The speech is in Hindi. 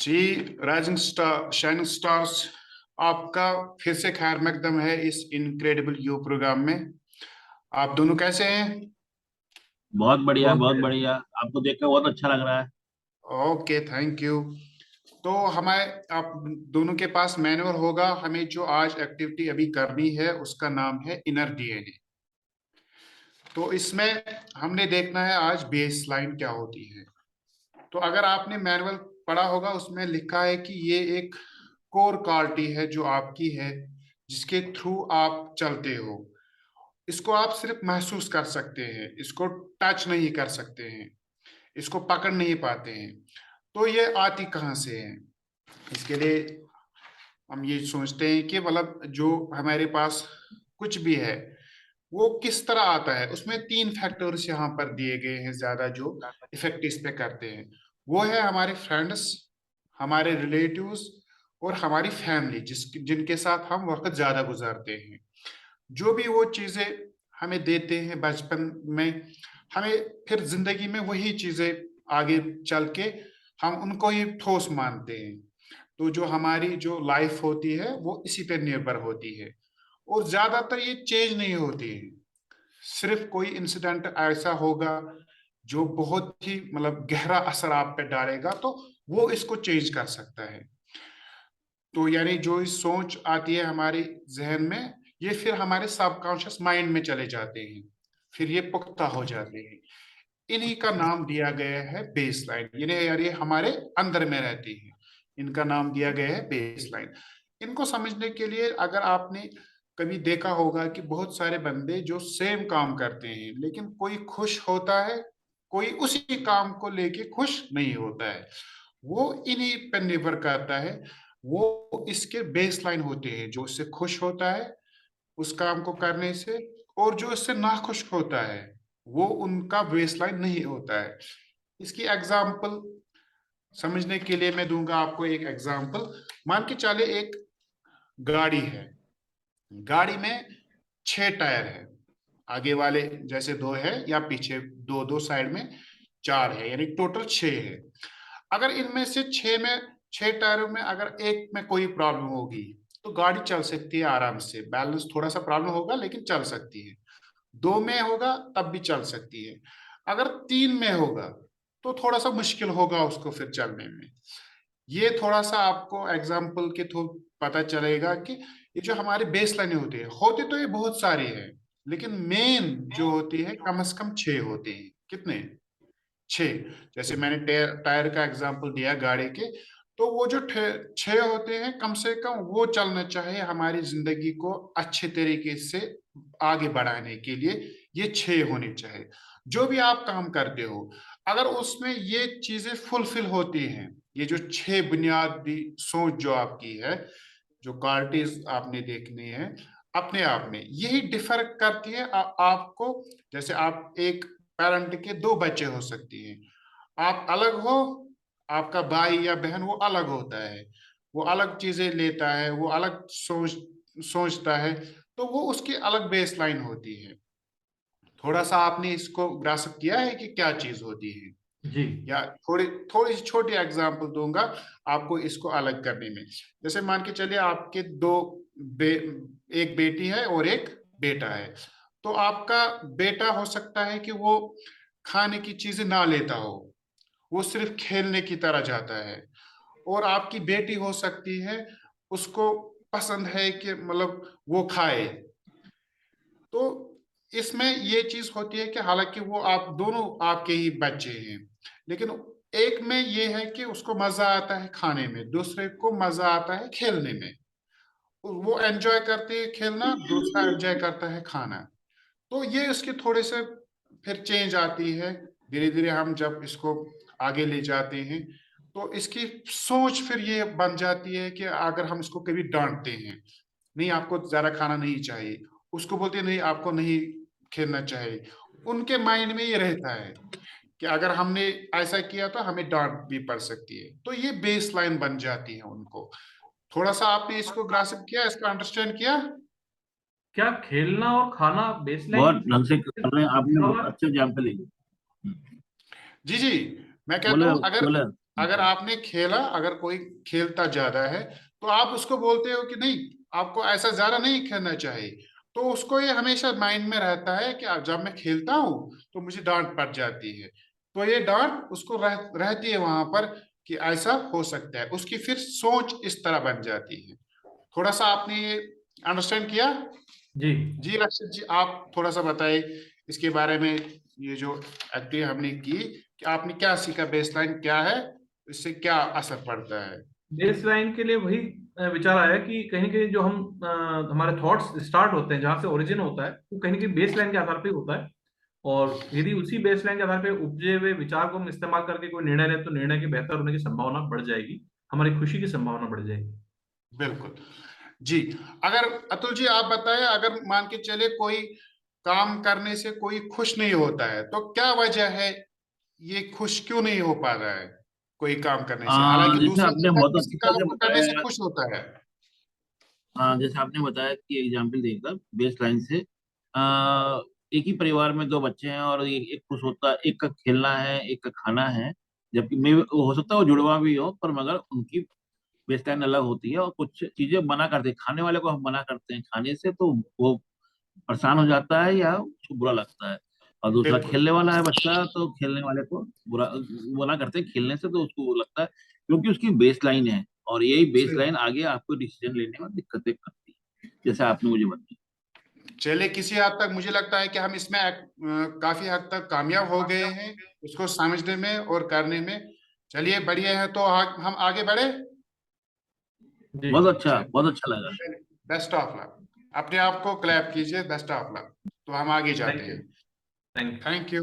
जी। राइजिंग स्टार शाइनिंग स्टार्स, आपका फिर से खैर मकदम है इस इनक्रेडिबल यू प्रोग्राम में। आप दोनों कैसे हैं? बहुत बढ़िया, बहुत बहुत बढ़िया। बढ़िया। आपको देखकर बहुत अच्छा लग रहा है। Okay, thank you. तो हमें आप दोनों के पास मैनुअल होगा। हमें जो आज एक्टिविटी अभी करनी है उसका नाम है इनर डीएनए। तो इसमें हमने देखना है आज बेस लाइन क्या होती है। तो अगर आपने मैनुअल पढ़ा होगा, उसमें लिखा है कि ये एक कोर क्वालिटी है जो आपकी है, जिसके थ्रू आप चलते हो। इसको आप सिर्फ महसूस कर सकते हैं, इसको टच नहीं कर सकते हैं, इसको पकड़ नहीं पाते हैं। तो ये आती कहाँ से है? इसके लिए हम ये सोचते हैं कि मतलब जो हमारे पास कुछ भी है वो किस तरह आता है। उसमें तीन फैक्टर्स यहाँ पर दिए गए हैं ज्यादा, जो इफेक्ट इस पे करते हैं। वो है हमारे फ्रेंड्स, हमारे रिलेटिव्स और हमारी फैमिली, जिनके साथ हम वक्त ज्यादा गुजारते हैं। जो भी वो चीजें हमें देते हैं बचपन में, हमें फिर जिंदगी में वही चीजें आगे चल के हम उनको ही ठोस मानते हैं। तो जो हमारी जो लाइफ होती है वो इसी पे निर्भर होती है। और ज्यादातर ये चेंज नहीं होती है। सिर्फ कोई इंसिडेंट ऐसा होगा जो बहुत ही मतलब गहरा असर आप पे डालेगा, तो वो इसको चेंज कर सकता है। तो यानी जो इस सोच आती है हमारे जहन में, ये फिर हमारे सबकॉन्शियस माइंड में चले जाते हैं, फिर ये पुख्ता हो जाते हैं। इन्हीं का नाम दिया गया है बेस लाइन। यानी ये हमारे अंदर में रहती है, इनका नाम दिया गया है बेस लाइन। इनको समझने के लिए अगर आपने कभी देखा होगा कि बहुत सारे बंदे जो सेम काम करते हैं, लेकिन कोई खुश होता है, कोई उसी काम को लेके खुश नहीं होता है। वो इन्हीं पर निर्भर करता है। वो इसके बेस लाइन होते हैं, जो इससे खुश होता है उस काम को करने से, और जो इससे नाखुश होता है वो उनका बेसलाइन नहीं होता है। इसकी एग्जाम्पल समझने के लिए मैं दूंगा आपको एक एग्जाम्पल। मान के चले एक गाड़ी है। गाड़ी में 6 टायर है। आगे वाले जैसे दो है, या पीछे दो दो साइड में चार है, यानी टोटल 6 है। अगर इनमें से 6 टायरों में अगर एक में कोई प्रॉब्लम होगी, तो गाड़ी चल सकती है आराम से। बैलेंस थोड़ा सा प्रॉब्लम होगा लेकिन चल सकती है। 2 में होगा तब भी चल सकती है। अगर 3 में होगा तो थोड़ा सा मुश्किल होगा उसको फिर चलने में। ये थोड़ा सा आपको एग्जाम्पल के थ्रू पता चलेगा कि ये जो हमारे बेस लाइन होते तो ये बहुत सारे हैं, लेकिन मेन जो होती है कम से कम 6 होते हैं। कितने? 6। जैसे मैंने टायर का एग्जाम्पल दिया गाड़ी के, तो वो जो 6 होते हैं कम से कम, वो चलना चाहिए हमारी जिंदगी को अच्छे तरीके से आगे बढ़ाने के लिए। ये 6 होने चाहिए। जो भी आप काम करते हो, अगर उसमें ये चीजें फुलफिल होती हैं, ये जो 6 बुनियादी सोच जो आपकी है, जो क्वालिटीज आपने देखनी है अपने आप में, यही डिफर करती है आपको। जैसे आप एक पेरेंट के 2 बच्चे हो सकती हैं। आप अलग हो, आपका भाई या बहन वो अलग होता है, वो अलग चीजें लेता है, वो अलग सोचता है। तो वो उसकी अलग बेस लाइन होती है। थोड़ा सा आपने इसको ग्रास्प किया है कि क्या चीज होती है? जी। या थोड़ी थोड़ी सी छोटी एग्जांपल दूंगा आपको इसको अलग करने में। जैसे मान के चलिए आपके एक बेटी है और एक बेटा है। तो आपका बेटा हो सकता है कि वो खाने की चीजें ना लेता हो, वो सिर्फ खेलने की तरह जाता है। और आपकी बेटी हो सकती है, उसको पसंद है कि मतलब वो खाए। तो इसमें ये चीज होती है कि हालांकि वो आप दोनों आपके ही बच्चे हैं, लेकिन एक में ये है कि उसको मजा आता है खाने में, दूसरे को मजा आता है खेलने में। वो एंजॉय करते हैं खेलना, दूसरा एंजॉय करता है खाना। तो ये उसके थोड़े से फिर चेंज आती है। धीरे धीरे हम जब इसको आगे ले जाते हैं, तो इसकी सोच फिर ये बन जाती है कि अगर हम इसको कभी डांटते हैं, नहीं आपको ज्यादा खाना नहीं चाहिए, उसको बोलते हैं नहीं आपको नहीं खेलना चाहिए, उनके माइंड में ये रहता है कि अगर हमने ऐसा किया तो हमें डांट भी पड़ सकती है। तो ये बेस लाइन बन जाती है उनको। थोड़ा सा आपने इसको ग्रास्प किया, इसको अंडरस्टैंड किया? क्या खेलना और खाना बेसलाइन बहुत ढंग से कर रहे हैं आपने, सवाल? अच्छे एग्जाम्पल लिए। जी जी। मैं कहता बोले हूं अगर बोले। अगर आपने खेला, अगर कोई खेलता ज्यादा है तो आप उसको बोलते हो कि नहीं, आपको ऐसा ज्यादा नहीं खेलना चाहिए, तो उसको ये हमेशा माइंड में रहता है कि जब मैं खेलता हूँ तो मुझे डांट पड़ जाती है, तो ये डांट उसको रहती है वहां पर कि ऐसा हो सकता है, उसकी फिर सोच इस तरह बन जाती है। थोड़ा सा आपने ये अंडरस्टैंड किया? जी जी रक्षित जी, आप थोड़ा सा बताइए इसके बारे में, ये जो एक्टिविटी हमने की कि आपने क्या सीखा, बेसलाइन क्या है, इससे क्या असर पड़ता है? बेस लाइन के लिए वही विचार आया कि कहीं ना कहीं जो हमारे थॉट्स स्टार्ट होते हैं, जहाँ से ओरिजिन होता है, वो कहीं ना कहीं बेस लाइन के आधार पे ही होता है। और यदि उसी बेस लाइन के आधार पे उपजे हुए विचार को हम इस्तेमाल करके कोई निर्णय लें, तो निर्णय के बेहतर होने की संभावना बढ़ जाएगी, हमारी खुशी की संभावना बढ़ जाएगी। बिल्कुल जी। अगर अतुल जी आप बताएं, अगर मान के चले कोई काम करने से कोई खुश नहीं होता है तो क्या वजह है, ये खुश क्यों नहीं हो पा रहा है कोई काम करने से, हालांकि जैसे दूसरा आपने बंदा बहुत किसी अच्छी तरह काम से को करने से बताया। खुश होता है। जैसे आपने बताया कि एग्जाम्पल देकर बेस लाइन से, एक ही परिवार में दो बच्चे हैं और एक खुश होता है, एक का खेलना है, एक का खाना है। जबकि मैं हो सकता है वो जुड़वा भी हो, पर मगर उनकी बेस लाइन अलग होती है और कुछ चीजें मना करते हैं। खाने वाले को हम मना करते हैं खाने से, तो वो परेशान हो जाता है या उसको बुरा लगता है। और दूसरा बिल्कुल खेलने वाला है बच्चा, तो खेलने वाले को बुरा मना करते हैं खेलने से, तो उसको वो लगता है, क्योंकि उसकी बेस लाइन है। और यही बेस सही। लाइन आगे आपको डिसीजन लेने में दिक्कतें करती है, जैसे आपने मुझे बताया। चलिए, किसी हद तक मुझे लगता है कि हम इसमें काफी हद तक कामयाब हो गए हैं, उसको समझने में और करने में। चलिए बढ़िया है, तो हम आगे बढ़े। जी बहुत अच्छा लगा। बेस्ट ऑफ लक, अपने आप को क्लैप कीजिए, बेस्ट ऑफ लक। तो हम आगे जाते थैंक यू। हैं। Thank you. Thank you.